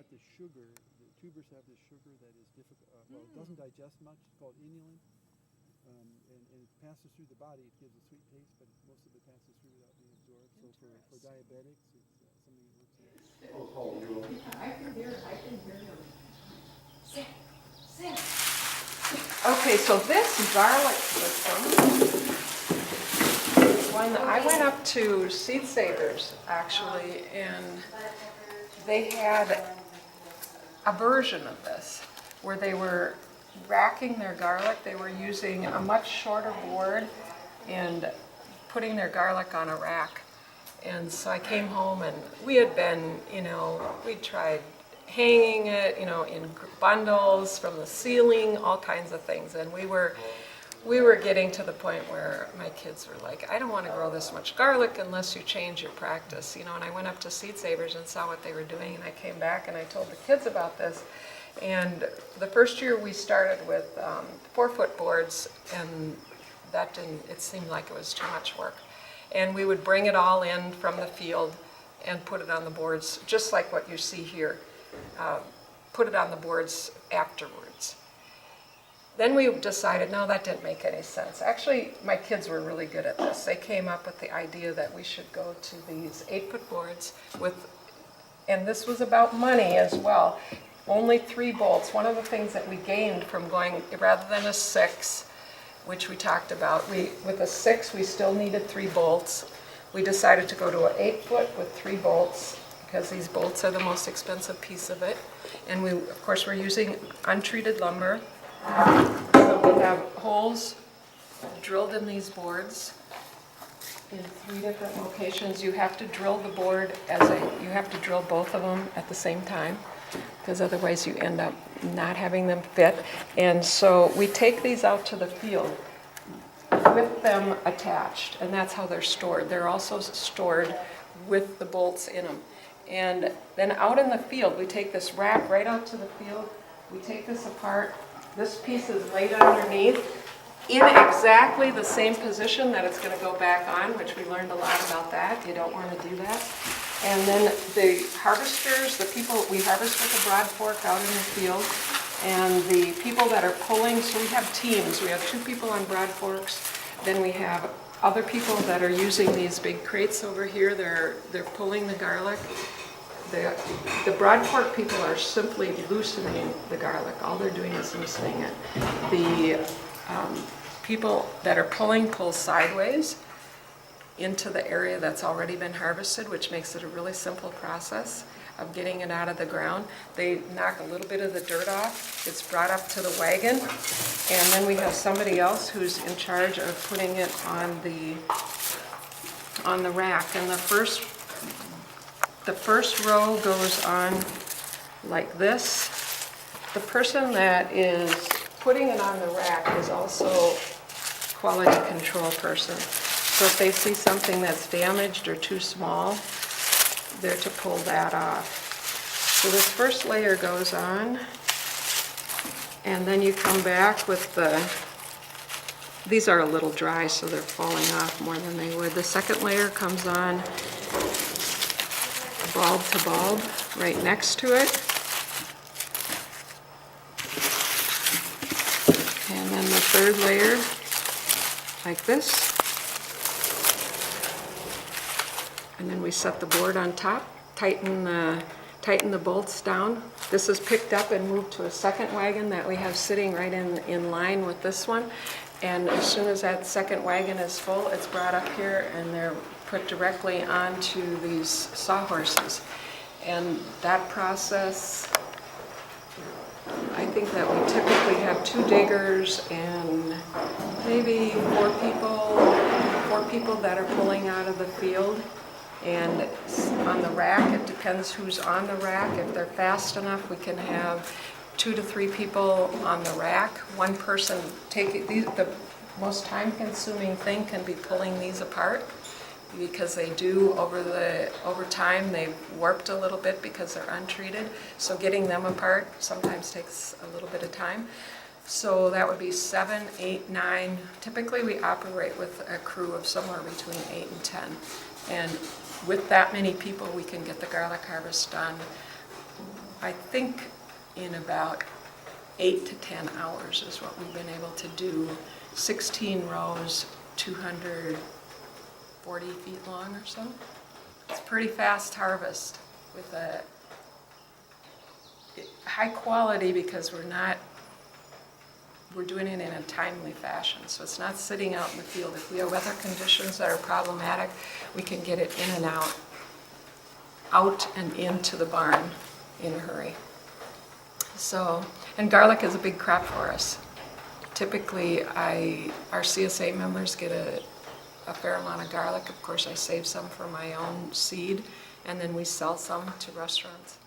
got the sugar. The tubers have this sugar that is difficult. Well, it doesn't digest much. It's called inulin, and it passes through the body. It gives a sweet taste, but most of it passes through without being absorbed. So for diabetics, it's something that works well. I can hear him. Sit. Okay, so this garlic system is one that I went up to Seed Savers actually, and they had a version of this where they were racking their garlic. They were using a much shorter board and putting their garlic on a rack. And so I came home and we had been, we tried hanging it, in bundles from the ceiling, all kinds of things. And we were getting to the point where my kids were like, I don't want to grow this much garlic unless you change your practice, and I went up to Seed Savers and saw what they were doing, and I came back and I told the kids about this. And the first year we started with 4-foot boards, and it seemed like it was too much work. And we would bring it all in from the field and put it on the boards, just like what you see here. Put it on the boards afterwards. Then we decided, no, that didn't make any sense. Actually, my kids were really good at this. They came up with the idea that we should go to these 8-foot boards and this was about money as well, only 3 bolts. One of the things that we gained from going, rather than a 6, which we talked about, with a 6 we still needed 3 bolts. We decided to go to an 8-foot with 3 bolts because these bolts are the most expensive piece of it. And we, of course, we're using untreated lumber. So we have holes drilled in these boards in 3 different locations. You have to drill the board you have to drill both of them at the same time, because otherwise you end up not having them fit. And so we take these out to the field with them attached, and that's how they're stored. They're also stored with the bolts in them. And then out in the field, we take this rack right out to the field, we take this apart, this piece is laid underneath in exactly the same position that it's going to go back on, which we learned a lot about that. You don't want to do that. And then the harvesters, the people, we harvest with a broad fork out in the field, and the people that are pulling, so we have teams. We have 2 people on broad forks, then we have other people that are using these big crates over here. They're pulling the garlic. The broad fork people are simply loosening the garlic. All they're doing is loosening it. The people that are pulling pull sideways into the area that's already been harvested, which makes it a really simple process of getting it out of the ground. They knock a little bit of the dirt off. It's brought up to the wagon, and then we have somebody else who's in charge of putting it on the rack. And the first row goes on like this. The person that is putting it on the rack is also quality control person. So if they see something that's damaged or too small, they're to pull that off. So this first layer goes on, and then you come back with these are a little dry, so they're falling off more than they would. The second layer comes on bulb to bulb right next to it. And then the third layer, like this. And then we set the board on top, tighten the bolts down. This is picked up and moved to a second wagon that we have sitting right in line with this one. And as soon as that second wagon is full, it's brought up here and they're put directly onto these sawhorses. And that process, I think that we typically have 2 diggers and maybe 4 people that are pulling out of the field. And on the rack, it depends who's on the rack. If they're fast enough, we can have 2 to 3 people on the rack. One person the most time-consuming thing can be pulling these apart, because they do over time they've warped a little bit because they're untreated. So getting them apart sometimes takes a little bit of time. So that would be 7, 8, 9. Typically we operate with a crew of somewhere between 8 and 10. And with that many people, we can get the garlic harvest done I think in about 8 to 10 hours is what we've been able to do. 16 rows, 240 feet long or so. It's pretty fast harvest with a high quality because we're doing it in a timely fashion. So it's not sitting out in the field. If we have weather conditions that are problematic, we can get it in and out and into the barn in a hurry. So, and garlic is a big crop for us. Typically, our CSA members get a fair amount of garlic. Of course, I save some for my own seed, and then we sell some to restaurants.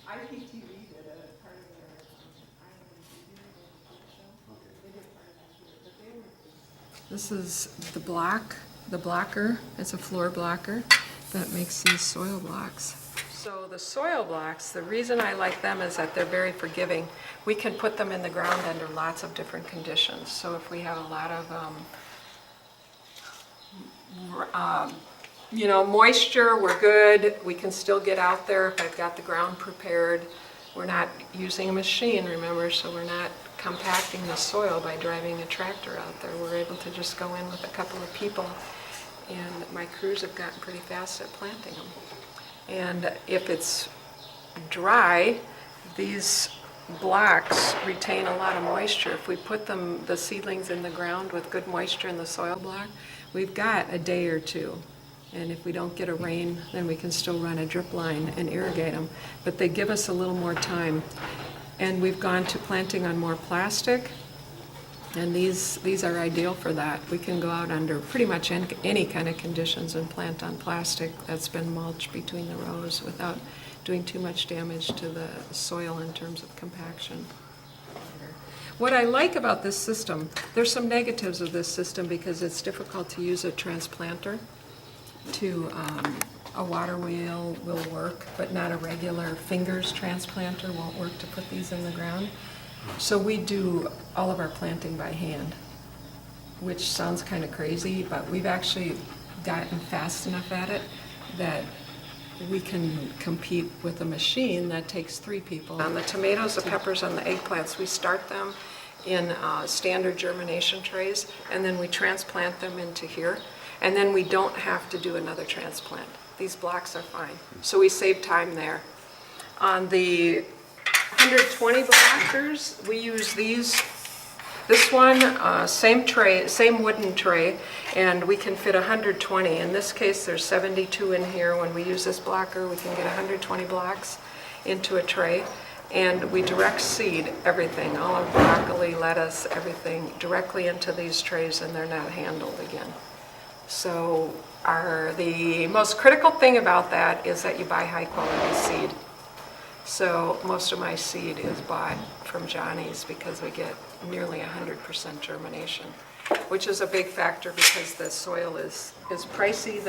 IPTV did a part of their This is the blocker. It's a floor blocker that makes these soil blocks. So the soil blocks, the reason I like them is that they're very forgiving. We can put them in the ground under lots of different conditions. So if we have a lot of moisture, we're good. We can still get out there if I've got the ground prepared. We're not using a machine, remember, so we're not compacting the soil by driving a tractor out there. We're able to just go in with a couple of people, and my crews have gotten pretty fast at planting them. And if it's dry, these blocks retain a lot of moisture. If we put the seedlings in the ground with good moisture in the soil block, we've got a day or two. And if we don't get a rain, then we can still run a drip line and irrigate them. But they give us a little more time. And we've gone to planting on more plastic, and these are ideal for that. We can go out under pretty much any kind of conditions and plant on plastic that's been mulched between the rows without doing too much damage to the soil in terms of compaction. What I like about this system, there's some negatives of this system because it's difficult to use a transplanter. A water wheel will work, but not a regular fingers transplanter won't work to put these in the ground. So we do all of our planting by hand, which sounds kind of crazy, but we've actually gotten fast enough at it that we can compete with a machine that takes 3 people. On the tomatoes, the peppers, and the eggplants, we start them in standard germination trays, and then we transplant them into here, and then we don't have to do another transplant. These blocks are fine, so we save time there. On the 120 blockers, we use these. This one, same tray, same wooden tray, and we can fit 120. In this case, there's 72 in here. When we use this blocker, we can get 120 blocks into a tray, and we direct seed everything, all our broccoli, lettuce, everything, directly into these trays, and they're not handled again. So the most critical thing about that is that you buy high quality seed. So most of my seed is bought from Johnny's because we get nearly 100% germination, which is a big factor because the soil is pricey.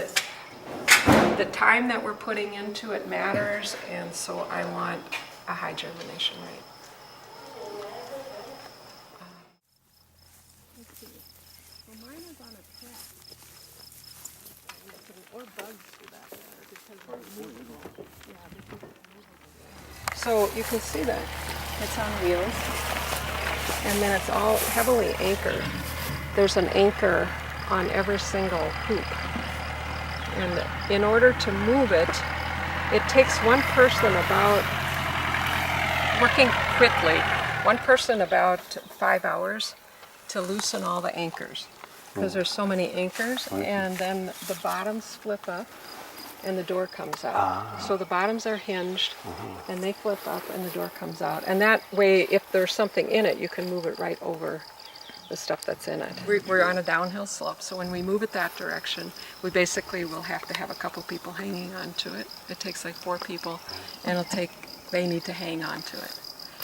The time that we're putting into it matters, and so I want a high germination rate. Let's see. Well, mine is on a track. Or bugs for that matter, because they're movable. Yeah, so you can see that it's on wheels, and then it's all heavily anchored. There's an anchor on every single hoop, and in order to move it, it takes one person about about 5 hours to loosen all the anchors, because there's so many anchors, and then the bottoms flip up and the door comes out. So the bottoms are hinged, and they flip up and the door comes out. And that way, if there's something in it, you can move it right over the stuff that's in it. We're on a downhill slope, so when we move it that direction, we basically will have to have a couple people hanging on to it. It takes like 4 people, and they need to hang on to it.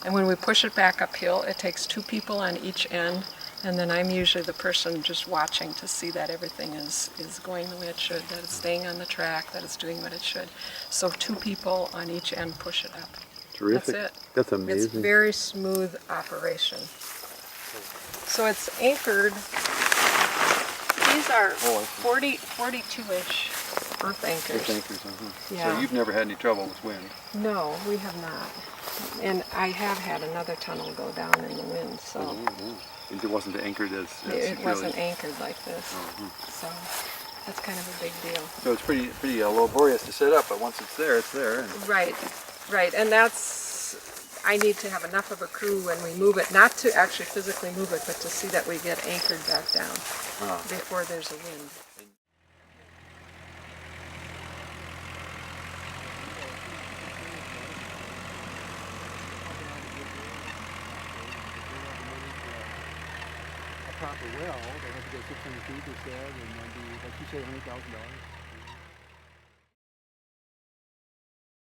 And when we push it back uphill, it takes 2 people on each end, and then I'm usually the person just watching to see that everything is going the way it should, that it's staying on the track, that it's doing what it should. So 2 people on each end push it up. Terrific. That's it. That's amazing. It's very smooth operation. So it's anchored. These are 42-inch earth anchors. Earth anchors, Yeah. So you've never had any trouble with wind? No, we have not. And I have had another tunnel go down in the wind, so It wasn't anchored as it securely. wasn't anchored like this. So that's kind of a big deal. So it's pretty laborious to set up, but once it's there, it's there. And Right, right. And I need to have enough of a crew when we move it, not to actually physically move it, but to see that we get anchored back down before there's a wind. A proper well, they have to go 600 feet, they said, and that'd be, like you say, $100,000.